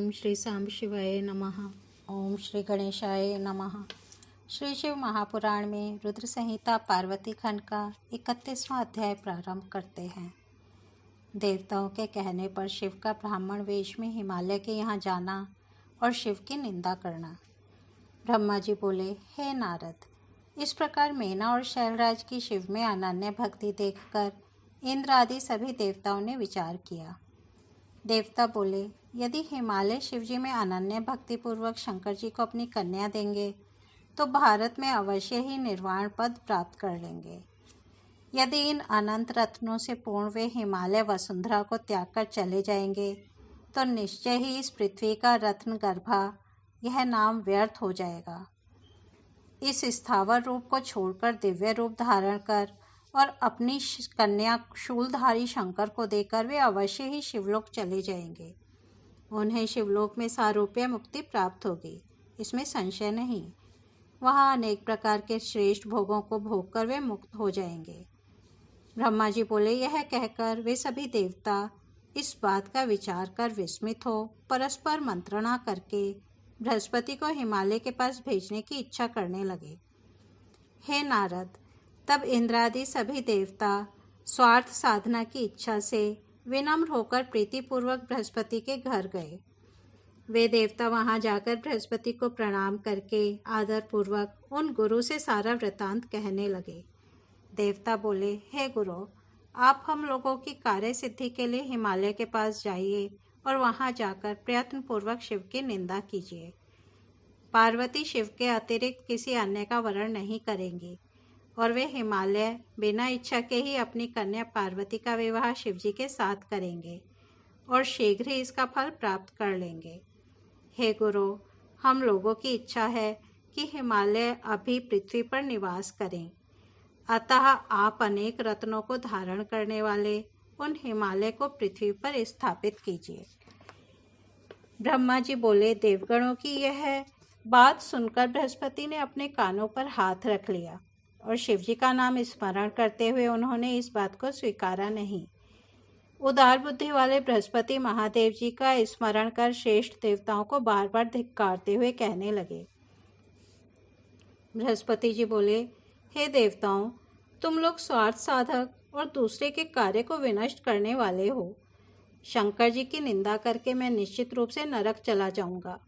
ओम श्री सांब शिवाय नमः। ओम श्री गणेशाय नमः। श्री शिव महापुराण में रुद्र संहिता पार्वती खंड का 31वां अध्याय प्रारंभ करते हैं। देवताओं के कहने पर शिव का ब्राह्मण वेश में हिमालय के यहाँ जाना और शिव की निंदा करना। ब्रह्मा जी बोले, हे नारद, इस प्रकार मेना और शैलराज की शिव में अनन्य भक्ति देखकर इंद्र आदि सभी देवताओं ने विचार किया। देवता बोले, यदि हिमालय शिवजी में अनन्य भक्ति पूर्वक शंकर जी को अपनी कन्या देंगे तो भारत में अवश्य ही निर्वाण पद प्राप्त कर लेंगे। यदि इन अनंत रत्नों से पूर्ण वे हिमालय वसुंधरा को त्याग कर चले जाएंगे तो निश्चय ही इस पृथ्वी का रत्न गर्भा यह नाम व्यर्थ हो जाएगा। इस स्थावर रूप को छोड़कर दिव्य रूप धारण कर और अपनी कन्या शूलधारी शंकर को देकर वे अवश्य ही शिवलोक चले जाएंगे। उन्हें शिवलोक में सारूप्य मुक्ति प्राप्त होगी, इसमें संशय नहीं। वहाँ अनेक प्रकार के श्रेष्ठ भोगों को भोग कर वे मुक्त हो जाएंगे। ब्रह्मा जी बोले, यह कहकर वे सभी देवता इस बात का विचार कर विस्मित हो परस्पर मंत्रणा करके बृहस्पति को हिमालय के पास भेजने की इच्छा करने लगे। हे नारद, तब इंद्रादि सभी देवता स्वार्थ साधना की इच्छा से विनम्र होकर प्रीतिपूर्वक बृहस्पति के घर गए। वे देवता वहां जाकर बृहस्पति को प्रणाम करके आदरपूर्वक उन गुरु से सारा वृतांत कहने लगे। देवता बोले, हे गुरु, आप हम लोगों की कार्य सिद्धि के लिए हिमालय के पास जाइए और वहां जाकर प्रयत्नपूर्वक शिव की निंदा कीजिए। पार्वती शिव के अतिरिक्त किसी अन्य का वरण नहीं करेंगी और वे हिमालय बिना इच्छा के ही अपनी कन्या पार्वती का विवाह शिवजी के साथ करेंगे और शीघ्र ही इसका फल प्राप्त कर लेंगे। हे गुरु, हम लोगों की इच्छा है कि हिमालय अभी पृथ्वी पर निवास करें, अतः आप अनेक रत्नों को धारण करने वाले उन हिमालय को पृथ्वी पर स्थापित कीजिए। ब्रह्मा जी बोले, देवगणों की यह बात सुनकर बृहस्पति ने अपने कानों पर हाथ रख लिया और शिवजी का नाम स्मरण करते हुए उन्होंने इस बात को स्वीकारा नहीं। उदार बुद्धि वाले बृहस्पति महादेव जी का स्मरण कर श्रेष्ठ देवताओं को बार बार धिक्कारते हुए कहने लगे। बृहस्पति जी बोले, हे देवताओं, तुम लोग स्वार्थ साधक और दूसरे के कार्य को विनष्ट करने वाले हो। शंकर जी की निंदा करके मैं निश्चित रूप से नरक चला जाऊंगा।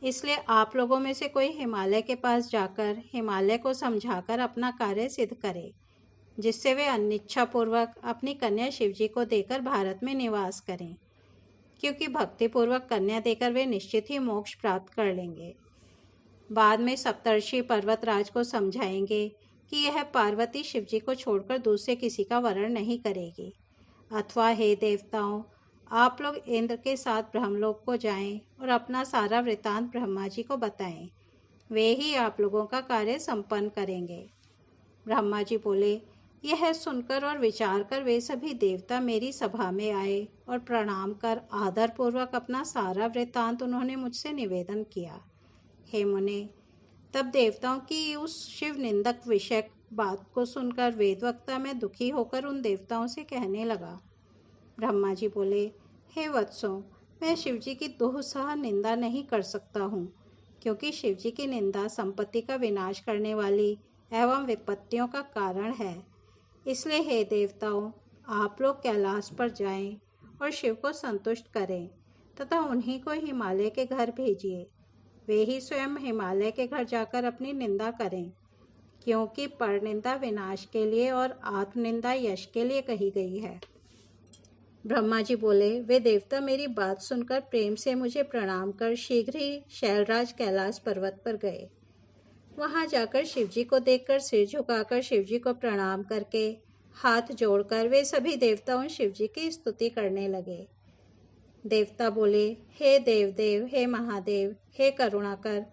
इसलिए आप लोगों में से कोई हिमालय के पास जाकर हिमालय को समझाकर अपना कार्य सिद्ध करे, जिससे वे अनिच्छापूर्वक अपनी कन्या शिवजी को देकर भारत में निवास करें, क्योंकि भक्तिपूर्वक कन्या देकर वे निश्चित ही मोक्ष प्राप्त कर लेंगे। बाद में सप्तर्षि पर्वतराज को समझाएंगे कि यह पार्वती शिवजी को छोड़कर दूसरे किसी का वरण नहीं करेगी। अथवा हे देवताओं, आप लोग इंद्र के साथ ब्रह्मलोक को जाएं और अपना सारा वृतांत ब्रह्मा जी को बताएं, वे ही आप लोगों का कार्य संपन्न करेंगे। ब्रह्मा जी बोले, यह सुनकर और विचार कर वे सभी देवता मेरी सभा में आए और प्रणाम कर आदरपूर्वक अपना सारा वृतांत उन्होंने मुझसे निवेदन किया। हे मुने, तब देवताओं की उस शिव निंदक विषय बात को सुनकर वेदवक्ता में दुखी होकर उन देवताओं से कहने लगा। ब्रह्मा जी बोले, हे वत्सों, मैं शिवजी की दुस्सह निंदा नहीं कर सकता हूँ, क्योंकि शिवजी की निंदा संपत्ति का विनाश करने वाली एवं विपत्तियों का कारण है। इसलिए हे देवताओं, आप लोग कैलाश पर जाएं और शिव को संतुष्ट करें तथा उन्हीं को हिमालय के घर भेजिए। वे ही स्वयं हिमालय के घर जाकर अपनी निंदा करें, क्योंकि परनिंदा विनाश के लिए और आत्मनिंदा यश के लिए कही गई है। ब्रह्मा जी बोले, वे देवता मेरी बात सुनकर प्रेम से मुझे प्रणाम कर शीघ्र ही शैलराज कैलाश पर्वत पर गए। वहां जाकर शिवजी को देखकर सिर झुकाकर शिवजी को प्रणाम करके हाथ जोड़कर वे सभी देवताओं शिवजी की स्तुति करने लगे। देवता बोले, हे देवदेव, हे महादेव, हे करुणाकर,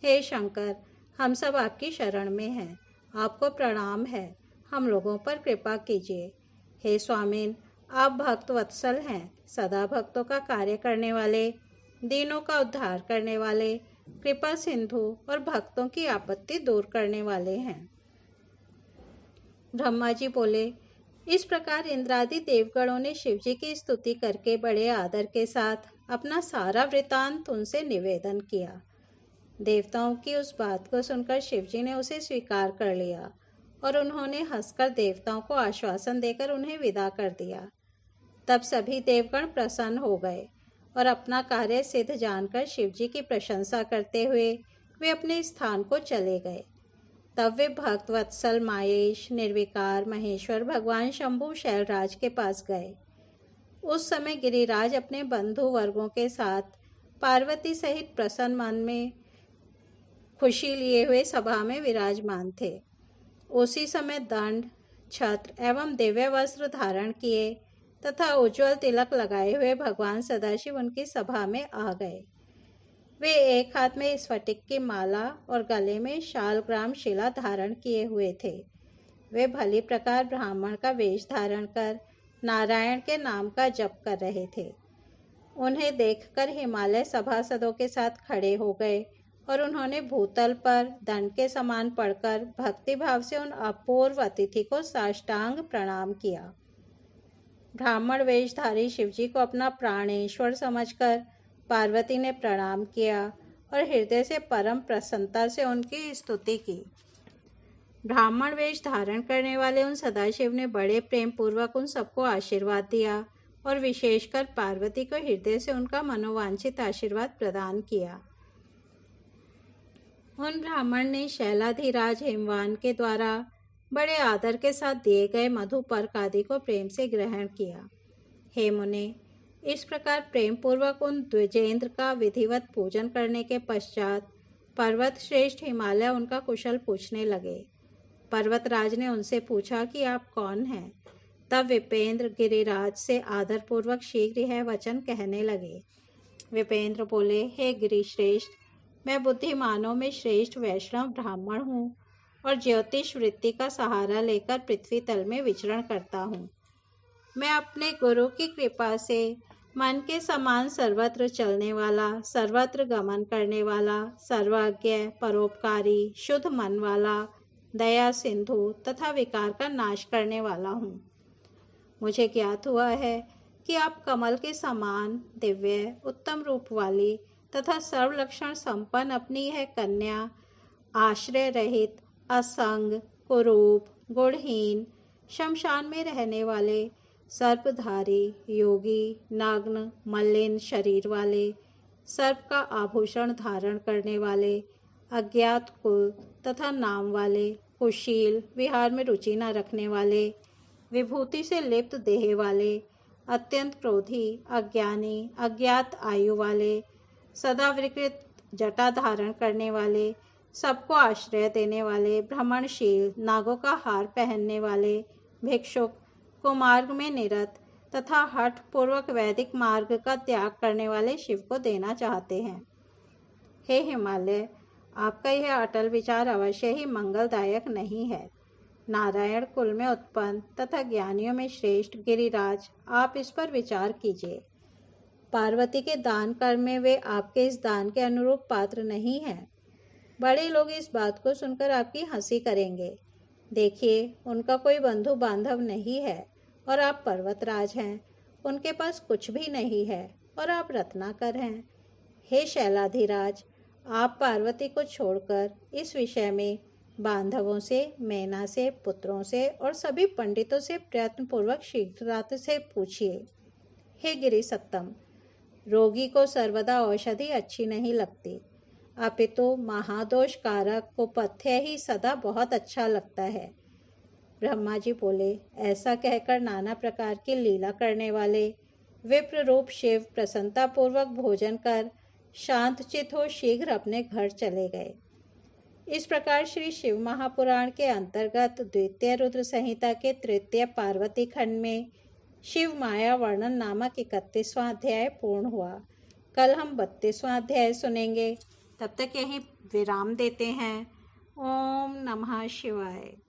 हे शंकर, हम सब आपकी शरण में हैं, आपको प्रणाम है, हम लोगों पर कृपा कीजिए। हे स्वामीन, आप भक्त वत्सल हैं, सदा भक्तों का कार्य करने वाले, दीनों का उद्धार करने वाले, कृपा सिंधु और भक्तों की आपत्ति दूर करने वाले हैं। ब्रह्मा जी बोले, इस प्रकार इंद्रादि देवगणों ने शिवजी की स्तुति करके बड़े आदर के साथ अपना सारा वृतांत उनसे निवेदन किया। देवताओं की उस बात को सुनकर शिवजी ने उसे स्वीकार कर लिया और उन्होंने हंसकर देवताओं को आश्वासन देकर उन्हें विदा कर दिया। तब सभी देवगण प्रसन्न हो गए और अपना कार्य सिद्ध जानकर शिवजी की प्रशंसा करते हुए वे अपने स्थान को चले गए। तब वे भक्तवत्सल माहेश, निर्विकार महेश्वर भगवान शंभु शैलराज के पास गए। उस समय गिरिराज अपने बंधु वर्गों के साथ पार्वती सहित प्रसन्न मन में खुशी लिए हुए सभा में विराजमान थे। उसी समय दंड, छत्र एवं दिव्य वस्त्र धारण किए तथा उज्ज्वल तिलक लगाए हुए भगवान सदाशिव उनकी सभा में आ गए। वे एक हाथ में स्फटिक की माला और गले में शालग्राम शिला धारण किए हुए थे। वे भली प्रकार ब्राह्मण का वेश धारण कर नारायण के नाम का जप कर रहे थे। उन्हें देखकर हिमालय सभासदों के साथ खड़े हो गए और उन्होंने भूतल पर दंड के समान पड़कर भक्तिभाव से उन अपूर्व अतिथि को साष्टांग प्रणाम किया। ब्राह्मण वेशधारी शिवजी को अपना प्राणेश्वर समझकर पार्वती ने प्रणाम किया और हृदय से परम प्रसन्नता से उनकी स्तुति की। ब्राह्मण वेश धारण करने वाले उन सदाशिव ने बड़े प्रेम पूर्वक उन सबको आशीर्वाद दिया और विशेषकर पार्वती को हृदय से उनका मनोवांछित आशीर्वाद प्रदान किया। उन ब्राह्मण ने शैलाधिराज हिमवान के द्वारा बड़े आदर के साथ दिए गए मधुपर्क आदि को प्रेम से ग्रहण किया। हे मुने, इस प्रकार प्रेम पूर्वक उन द्विजेंद्र का विधिवत पूजन करने के पश्चात पर्वत श्रेष्ठ हिमालय उनका कुशल पूछने लगे। पर्वतराज ने उनसे पूछा कि आप कौन हैं? तब विपेंद्र गिरिराज से आदरपूर्वक शीघ्र यह वचन कहने लगे। विपेंद्र बोले, हे गिरिश्रेष्ठ, मैं बुद्धिमानों में श्रेष्ठ वैष्णव ब्राह्मण हूँ और ज्योतिष वृत्ति का सहारा लेकर पृथ्वी तल में विचरण करता हूँ। मैं अपने गुरु की कृपा से मन के समान सर्वत्र चलने वाला, सर्वत्र गमन करने वाला, सर्वज्ञ, परोपकारी, शुद्ध मन वाला, दया सिंधु तथा विकार का नाश करने वाला हूँ। मुझे ज्ञात हुआ है कि आप कमल के समान दिव्य उत्तम रूप वाली तथा सर्वलक्षण संपन्न अपनी यह कन्या, आश्रय रहित, असंग, कुरूप, गुणहीन, शमशान में रहने वाले, सर्पधारी, योगी, नग्न, मलिन शरीर वाले, सर्प का आभूषण धारण करने वाले, अज्ञात कुल तथा नाम वाले, कुशील, विहार में रुचि न रखने वाले, विभूति से लिप्त देह वाले, अत्यंत क्रोधी, अज्ञानी, अज्ञात आयु वाले, सदा विकृत जटा धारण करने वाले, सबको आश्रय देने वाले, भ्रमणशील, नागों का हार पहनने वाले, भिक्षुक, कुमार्ग में निरत तथा हठ पूर्वक वैदिक मार्ग का त्याग करने वाले शिव को देना चाहते हैं। हे हिमालय, आपका यह अटल विचार अवश्य ही मंगलदायक नहीं है। नारायण कुल में उत्पन्न तथा ज्ञानियों में श्रेष्ठ गिरिराज, आप इस पर विचार कीजिए। पार्वती के दान कर्म में वे आपके इस दान के अनुरूप पात्र नहीं हैं। बड़े लोग इस बात को सुनकर आपकी हंसी करेंगे। देखिए, उनका कोई बंधु बांधव नहीं है और आप पर्वतराज हैं। उनके पास कुछ भी नहीं है और आप रत्नाकर हैं। हे शैलाधिराज, आप पार्वती को छोड़कर इस विषय में बांधवों से, मैना से, पुत्रों से और सभी पंडितों से प्रयत्नपूर्वक शीघ्रता से पूछिए। हे गिरिसत्तम, रोगी को सर्वदा औषधि अच्छी नहीं लगती, अपितु महादोष कारक कुपथ्य ही सदा बहुत अच्छा लगता है। ब्रह्मा जी बोले, ऐसा कहकर नाना प्रकार की लीला करने वाले विप्र रूप शिव प्रसन्नतापूर्वक भोजन कर शांतचित हो शीघ्र अपने घर चले गए। इस प्रकार श्री शिव महापुराण के अंतर्गत द्वितीय रुद्र संहिता के तृतीय पार्वती खंड में शिव माया वर्णन नामक 31वां अध्याय पूर्ण हुआ। कल हम 32वां अध्याय सुनेंगे। तब तक यहीं विराम देते हैं। ओम नमः शिवाय।